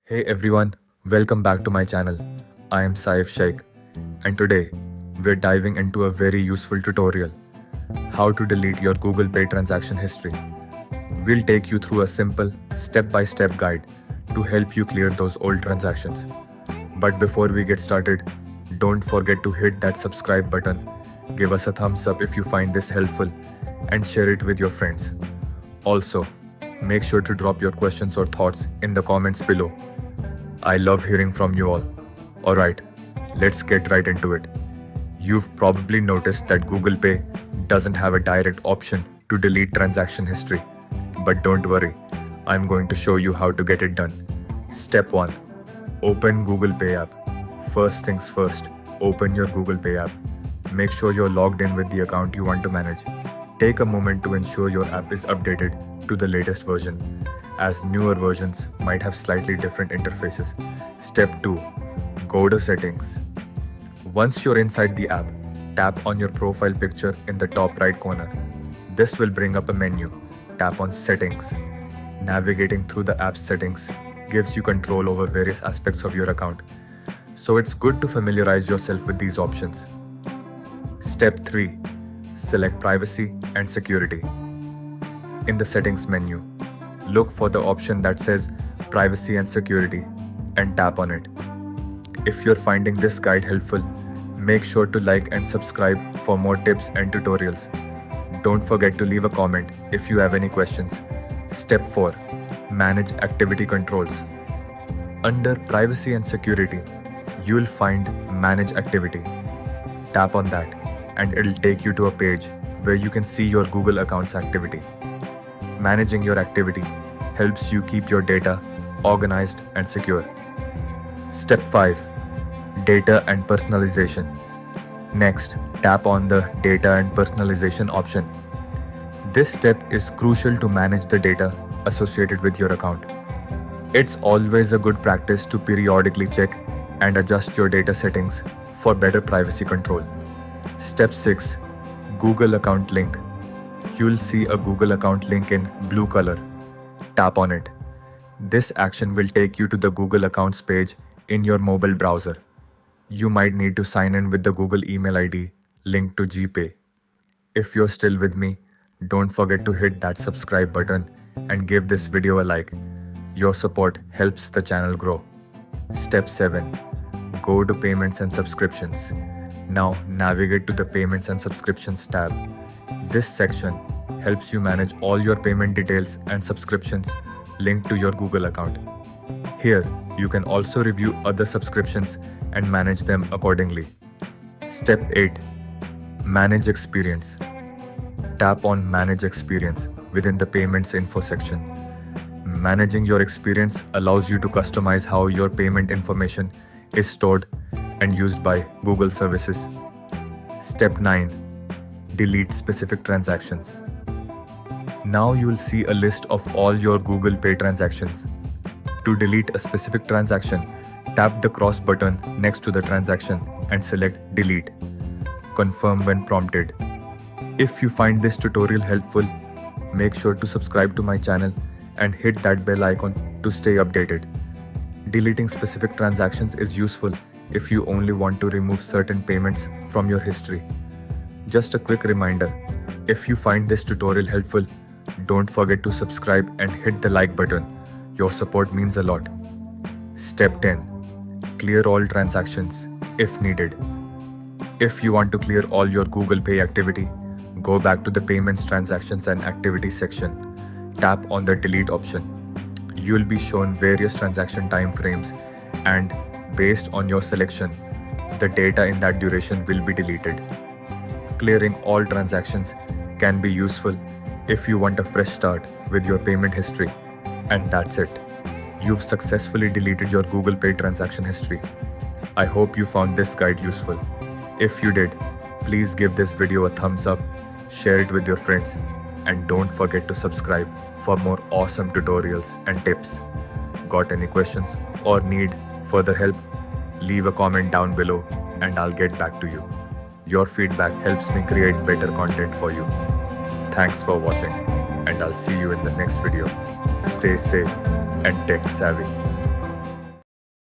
Hey everyone, welcome back to my channel. I am Saif Sheikh and today we're diving into a very useful tutorial, how to delete your Google Pay transaction history. We'll take you through a simple step-by-step guide to help you clear those old transactions. But before we get started, don't forget to hit that subscribe button, give us a thumbs up if you find this helpful and share it with your friends. Also, make sure to drop your questions or thoughts in the comments below. I love hearing from you all. Alright, let's get right into it. You've probably noticed that Google Pay doesn't have a direct option to delete transaction history. But don't worry, I'm going to show you how to get it done. Step 1. Open Google Pay app. First things first, open your Google Pay app. Make sure you're logged in with the account you want to manage. Take a moment to ensure your app is updated to the latest version, as newer versions might have slightly different interfaces. Step 2. Go to Settings. Once you're inside the app, tap on your profile picture in the top right corner. This will bring up a menu. Tap on Settings. Navigating through the app's settings gives you control over various aspects of your account, so it's good to familiarize yourself with these options. Step 3. Select Privacy and Security. In the Settings menu, look for the option that says Privacy and Security and tap on it. If you're finding this guide helpful, make sure to like and subscribe for more tips and tutorials. Don't forget to leave a comment if you have any questions. Step 4. Manage Activity Controls. Under Privacy and Security, you'll find Manage Activity. Tap on that and it'll take you to a page where you can see your Google account's activity. Managing your activity helps you keep your data organized and secure. Step 5. Data and Personalization. Next, tap on the Data and Personalization option. This step is crucial to manage the data associated with your account. It's always a good practice to periodically check and adjust your data settings for better privacy control. Step 6. Google Account Link. You'll see a Google account link in blue color. Tap on it. This action will take you to the Google Accounts page in your mobile browser. You might need to sign in with the Google email ID linked to GPay. If you're still with me, don't forget to hit that subscribe button and give this video a like. Your support helps the channel grow. Step 7. Go to Payments and Subscriptions. Now navigate to the Payments and Subscriptions tab. This section helps you manage all your payment details and subscriptions linked to your Google account. Here, you can also review other subscriptions and manage them accordingly. Step 8. Manage Experience. Tap on Manage Experience within the Payments Info section. Managing your experience allows you to customize how your payment information is stored and used by Google services. Step 9. Delete specific transactions. Now you'll see a list of all your Google Pay transactions. To delete a specific transaction, tap the cross button next to the transaction and select Delete. Confirm when prompted. If you find this tutorial helpful, make sure to subscribe to my channel and hit that bell icon to stay updated. Deleting specific transactions is useful if you only want to remove certain payments from your history. Just a quick reminder, if you find this tutorial helpful, don't forget to subscribe and hit the like button. Your support means a lot. Step 10. Clear all transactions if needed. If you want to clear all your Google Pay activity, go back to the Payments, Transactions and Activity section. Tap on the Delete option. You'll be shown various transaction time frames, and based on your selection, the data in that duration will be deleted. Clearing all transactions can be useful if you want a fresh start with your payment history. And that's it. You've successfully deleted your Google Pay transaction history. I hope you found this guide useful. If you did, please give this video a thumbs up, share it with your friends, and don't forget to subscribe for more awesome tutorials and tips. Got any questions or need further help? Leave a comment down below and I'll get back to you. Your feedback helps me create better content for you. Thanks for watching, and I'll see you in the next video. Stay safe and tech savvy.